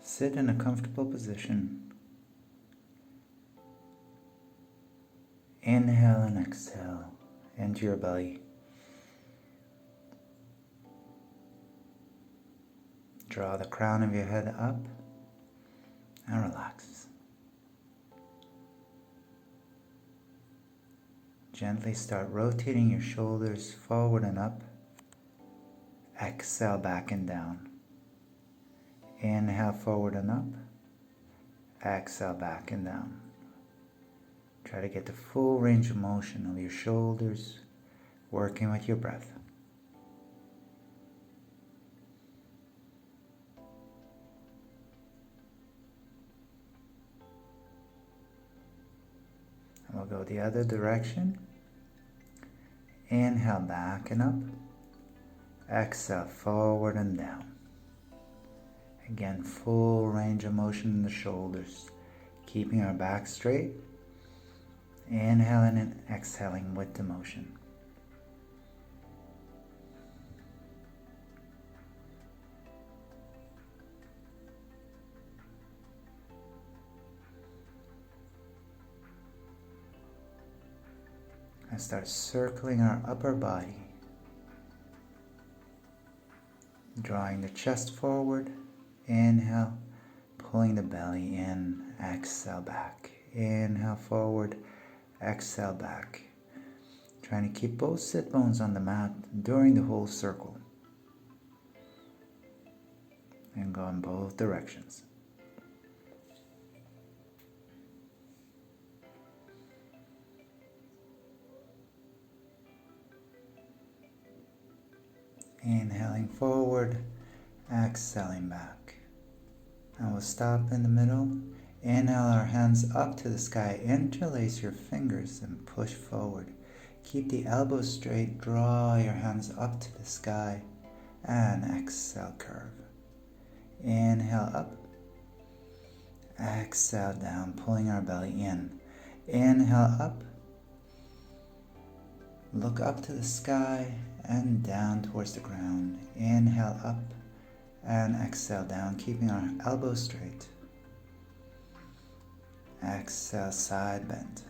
Sit in a comfortable position. Inhale and exhale into your belly. Draw the crown of your head up and relax. Gently start rotating your shoulders forward and up. Exhale back and down. Inhale forward and up. Exhale back and down. Try to get the full range of motion of your shoulders, working with your breath. And we'll go the other direction. Inhale back and up. Exhale forward and down. Again, full range of motion in the shoulders, keeping our back straight. Inhaling and exhaling with the motion. And start circling our upper body. Drawing the chest forward. Inhale, pulling the belly in. Exhale back. Inhale forward. Exhale back. Trying to keep both sit bones on the mat during the whole circle. And go in both directions. Inhaling forward, exhaling back. And we'll stop in the middle. Inhale our hands up to the sky. Interlace your fingers and push forward. Keep the elbows straight. Draw your hands up to the sky. And exhale, curve. Inhale up. Exhale down, pulling our belly in. Inhale up. Look up to the sky and down towards the ground. Inhale up and exhale down, keeping our elbows straight. Exhale, side bend.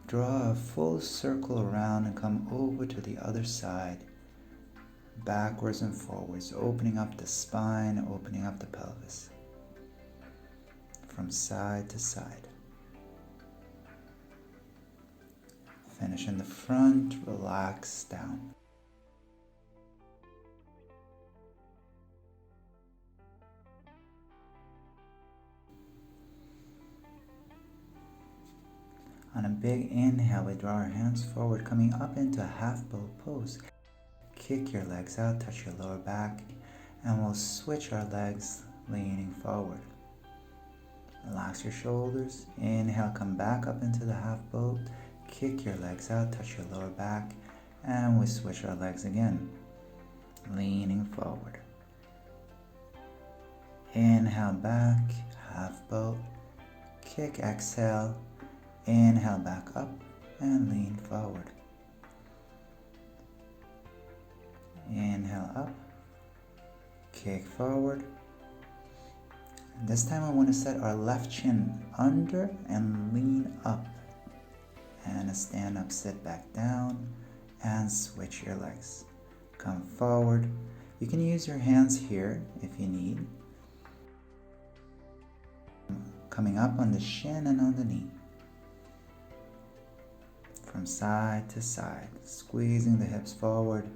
Draw a full circle around and come over to the other side. Backwards and forwards, opening up the spine, opening up the pelvis. From side to side. Finish in the front, relax down. On a big inhale, we draw our hands forward, coming up into a half bow pose. Kick your legs out, touch your lower back, and we'll switch our legs, leaning forward. Relax your shoulders. Inhale, come back up into the half bow. Kick your legs out, touch your lower back, and we switch our legs again, leaning forward. Inhale back, half bow. Kick, exhale. Inhale back up and lean forward. Inhale up, kick forward. And this time I want to set our left chin under and lean up. And a stand up, sit back down, and switch your legs. Come forward. You can use your hands here if you need. Coming up on the shin and on the knee. From side to side, squeezing the hips forward,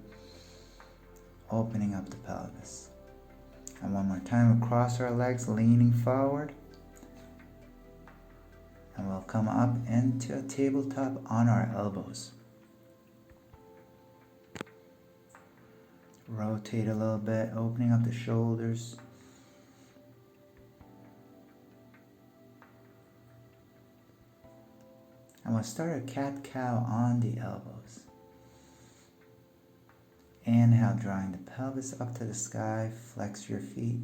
opening up the pelvis. And one more time, we'll cross our legs, leaning forward. And we'll come up into a tabletop on our elbows. Rotate a little bit, opening up the shoulders. And we'll start a cat-cow on the elbows. Inhale, drawing the pelvis up to the sky, flex your feet.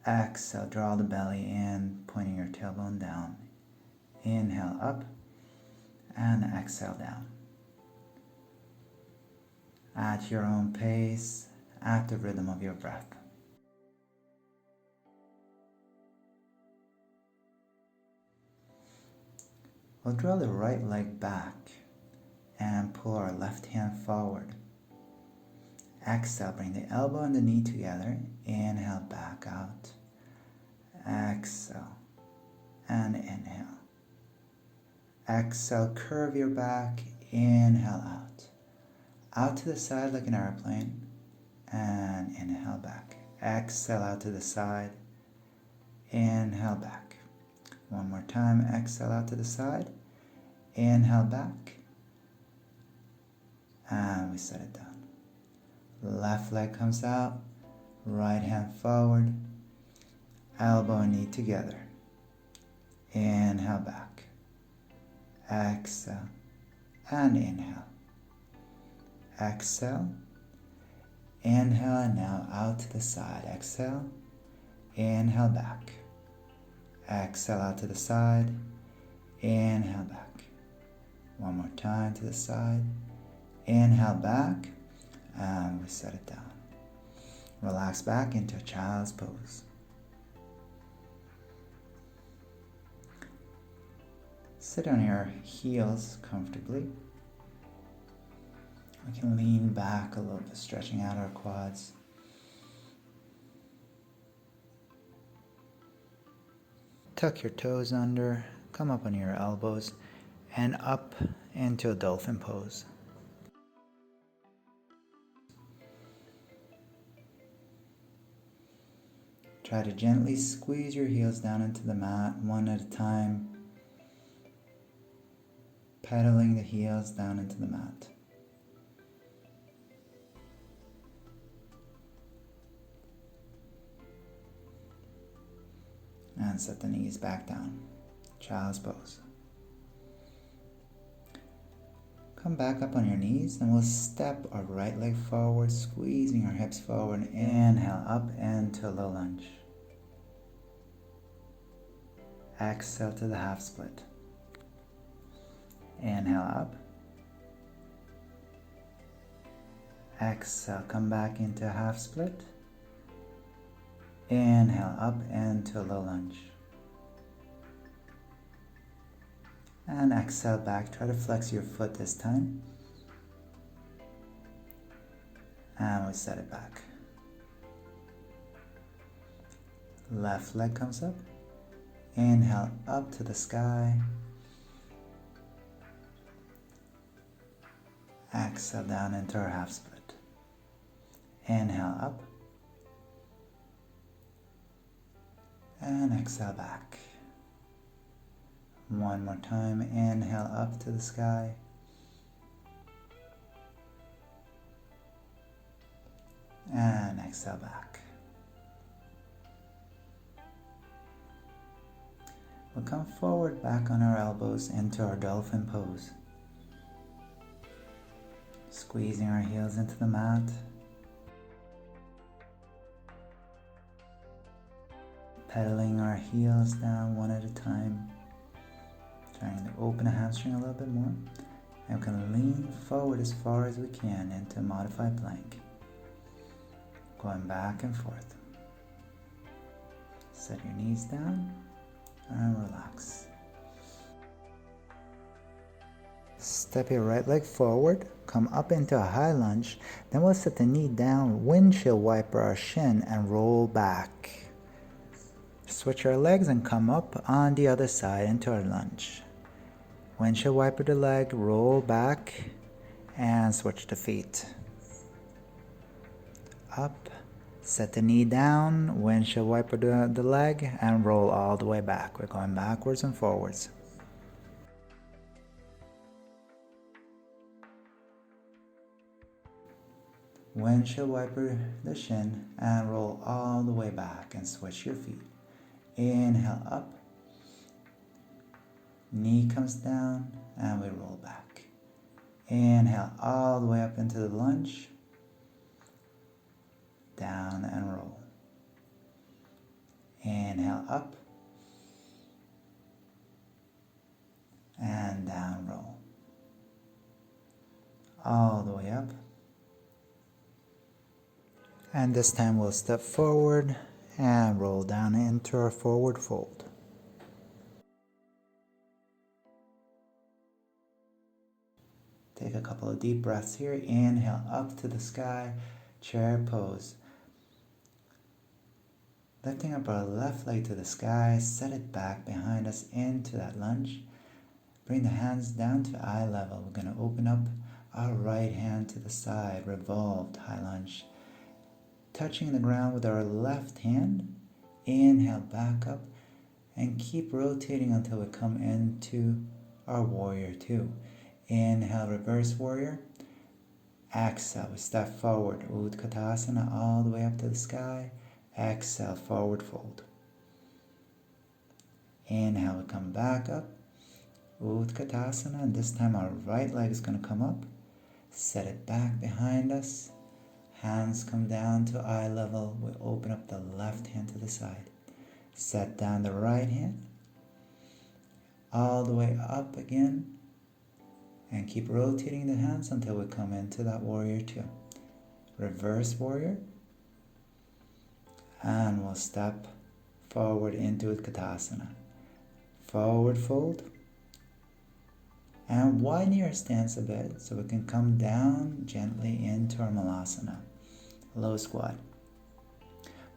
Exhale, draw the belly in, pointing your tailbone down. Inhale up and exhale down. At your own pace, at the rhythm of your breath. We'll draw the right leg back and pull our left hand forward. Exhale, bring the elbow and the knee together. Inhale, back out. Exhale and inhale. Exhale, curve your back. Inhale out. Out to the side like an airplane. And inhale back. Exhale out to the side. Inhale back. One more time. Exhale out to the side. Inhale back. And we set it down. Left leg comes out. Right hand forward. Elbow and knee together. Inhale back. Exhale. And inhale. Exhale. Inhale and now out to the side. Exhale. Inhale back. Exhale out to the side. Inhale back. One more time to the side. Inhale back. And we set it down. Relax back into a child's pose. Sit on your heels comfortably. We can lean back a little bit, stretching out our quads. Tuck your toes under, come up on your elbows, and up into a dolphin pose. Try to gently squeeze your heels down into the mat, one at a time, pedaling the heels down into the mat. And set the knees back down. Child's pose. Come back up on your knees and we'll step our right leg forward, squeezing our hips forward. Inhale up into a low lunge. Exhale to the half split. Inhale up. Exhale, come back into a half split. Inhale up into a low lunge. And exhale back. Try to flex your foot this time. And we set it back. Left leg comes up. Inhale up to the sky. Exhale down into our half split. Inhale up. And exhale back. One more time. Inhale up to the sky. And exhale back. We'll come forward back on our elbows into our dolphin pose. Squeezing our heels into the mat. Pedaling our heels down one at a time. Trying to open a hamstring a little bit more. And we can lean forward as far as we can into a modified plank. Going back and forth. Set your knees down and relax. Step your right leg forward, come up into a high lunge, then we'll set the knee down, windshield wiper our shin and roll back. Switch our legs and come up on the other side into our lunge. Windshield wiper the leg, roll back and switch the feet. Up, set the knee down, windshield wiper the leg and roll all the way back. We're going backwards and forwards. Windshield wiper the shin and roll all the way back and switch your feet. Inhale up, knee comes down and we roll back. Inhale all the way up into the lunge, down and roll. Inhale up and down roll. All the way up. And this time we'll step forward and roll down into our forward fold. Take a couple of deep breaths here. Inhale up to the sky, chair pose. Lifting up our left leg to the sky, set it back behind us into that lunge. Bring the hands down to eye level. We're going to open up our right hand to the side, revolved high lunge. Touching the ground with our left hand, inhale back up and keep rotating until we come into our warrior two. Inhale, reverse warrior. Exhale, we step forward, Utkatasana all the way up to the sky. Exhale, forward fold. Inhale, we come back up, Utkatasana, and this time our right leg is going to come up. Set it back behind us. Hands come down to eye level. We open up the left hand to the side. Set down the right hand. All the way up again. And keep rotating the hands until we come into that warrior two. Reverse warrior. And we'll step forward into Utkatasana. Forward fold. And widen your stance a bit so we can come down gently into our Malasana. Low squat.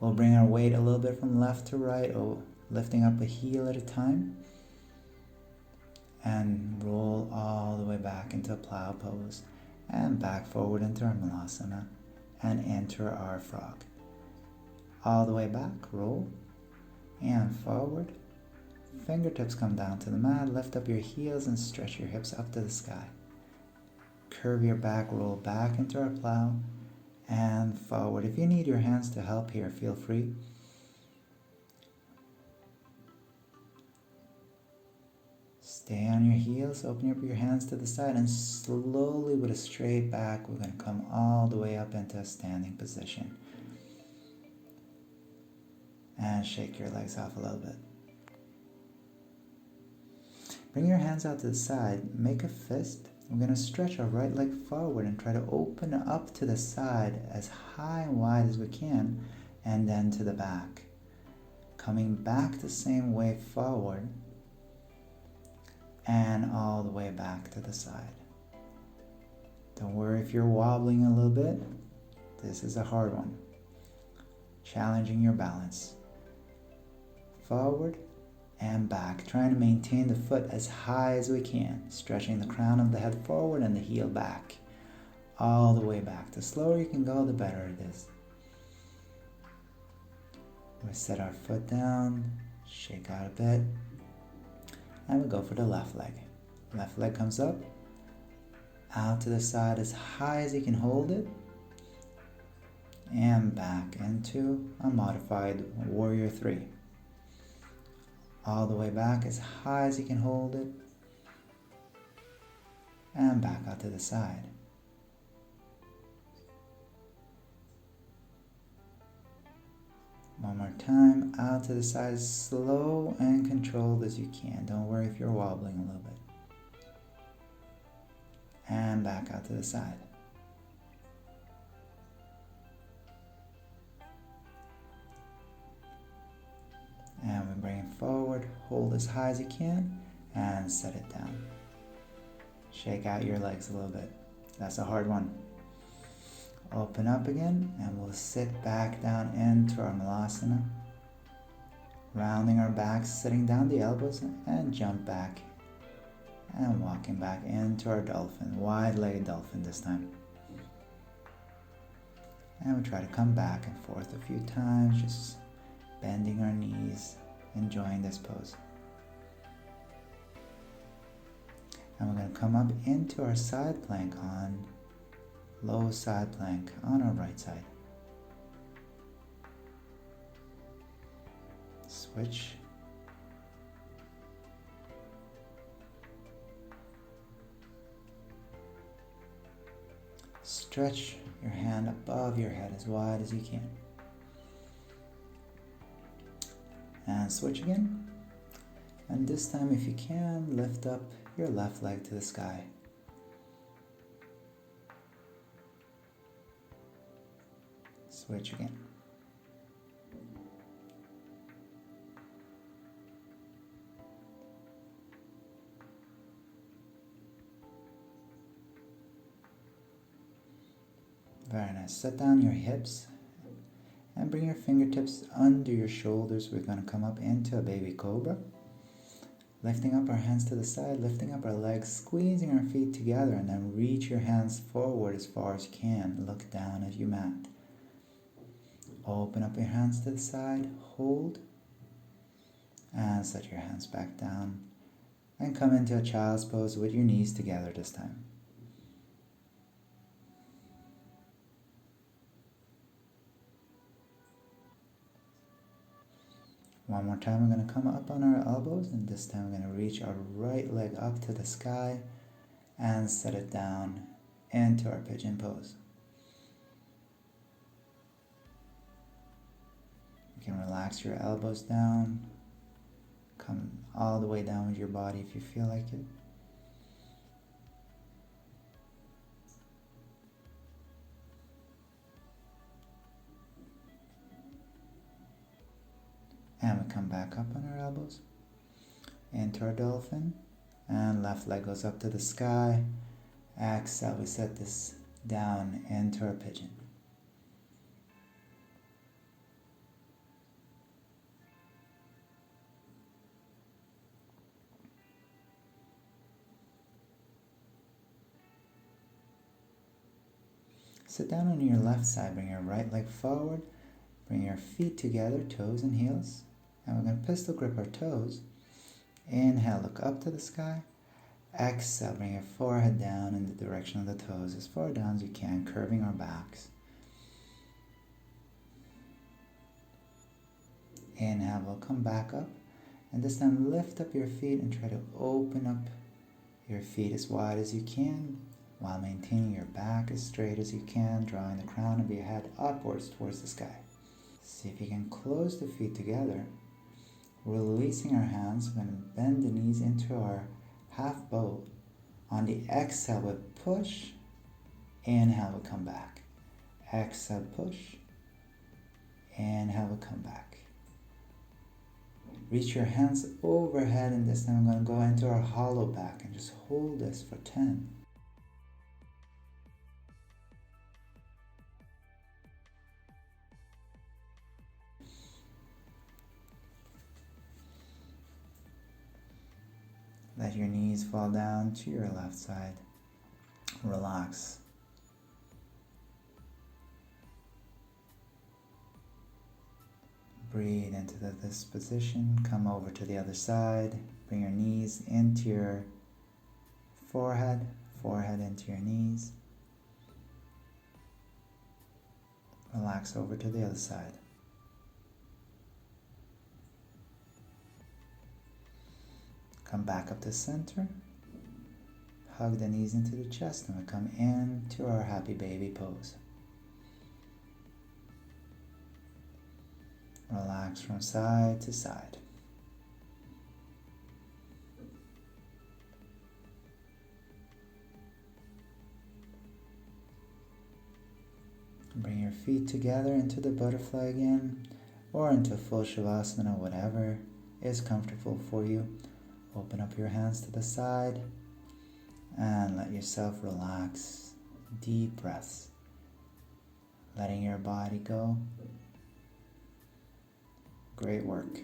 We'll bring our weight a little bit from left to right, lifting up a heel at a time. And roll all the way back into a plow pose. And back forward into our Malasana. And enter our frog. All the way back, roll. And forward. Fingertips come down to the mat, lift up your heels and stretch your hips up to the sky. Curve your back, roll back into our plow and forward. If you need your hands to help here, feel free. Stay on your heels, open up your hands to the side, and slowly with a straight back, we're going to come all the way up into a standing position. And shake your legs off a little bit. Bring your hands out to the side, make a fist. We're going to stretch our right leg forward and try to open up to the side as high and wide as we can, and then to the back. Coming back the same way forward, and all the way back to the side. Don't worry if you're wobbling a little bit. This is a hard one. Challenging your balance. Forward and back, trying to maintain the foot as high as we can, stretching the crown of the head forward and the heel back, all the way back. The slower you can go, the better it is. We set our foot down, shake out a bit, and we go for the left leg. Left leg comes up, out to the side as high as you can hold it, and back into a modified warrior three. All the way back as high as you can hold it. And back out to the side. One more time, out to the side, slow and controlled as you can. Don't worry if you're wobbling a little bit. And back out to the side. And we bring it forward, hold as high as you can, and set it down. Shake out your legs a little bit. That's a hard one. Open up again, and we'll sit back down into our Malasana. Rounding our backs, sitting down the elbows, and jump back. And walking back into our dolphin, wide-legged dolphin this time. And we try to come back and forth a few times, just bending our knees, enjoying this pose. And we're going to come up into our side plank on low side plank on our right side. Switch. Stretch your hand above your head as wide as you can. And switch again. And this time, if you can, lift up your left leg to the sky. Switch again. Very nice. Set down your hips and bring your fingertips under your shoulders. We're going to come up into a baby cobra. Lifting up our hands to the side, lifting up our legs, squeezing our feet together, and then reach your hands forward as far as you can. Look down at your mat. Open up your hands to the side, hold, and set your hands back down. And come into a child's pose with your knees together this time. One more time, we're going to come up on our elbows, and this time we're going to reach our right leg up to the sky and set it down into our pigeon pose. You can relax your elbows down, come all the way down with your body if you feel like it. And we come back up on our elbows into our dolphin, and left leg goes up to the sky. Exhale, we set this down into our pigeon. Sit down on your left side, bring your right leg forward, bring your feet together, toes and heels, and we're going to pistol grip our toes. Inhale, look up to the sky. Exhale, bring your forehead down in the direction of the toes, as far down as you can, curving our backs. Inhale, we'll come back up, and this time lift up your feet and try to open up your feet as wide as you can, while maintaining your back as straight as you can, drawing the crown of your head upwards towards the sky. See if you can close the feet together. Releasing our hands, we're going to bend the knees into our half bow. On the exhale, we push. Inhale, we come back. Exhale, push. Inhale, we come back. Reach your hands overhead, and this time we're going to go into our hollow back and just hold this for 10. Let your knees fall down to your left side. Relax. Breathe into this position. Come over to the other side. Bring your knees into your forehead. Forehead into your knees. Relax over to the other side. Come back up to center. Hug the knees into the chest, and we come into our happy baby pose. Relax from side to side. Bring your feet together into the butterfly again, or into full shavasana, whatever is comfortable for you. Open up your hands to the side and let yourself relax. Deep breaths. Letting your body go. Great work.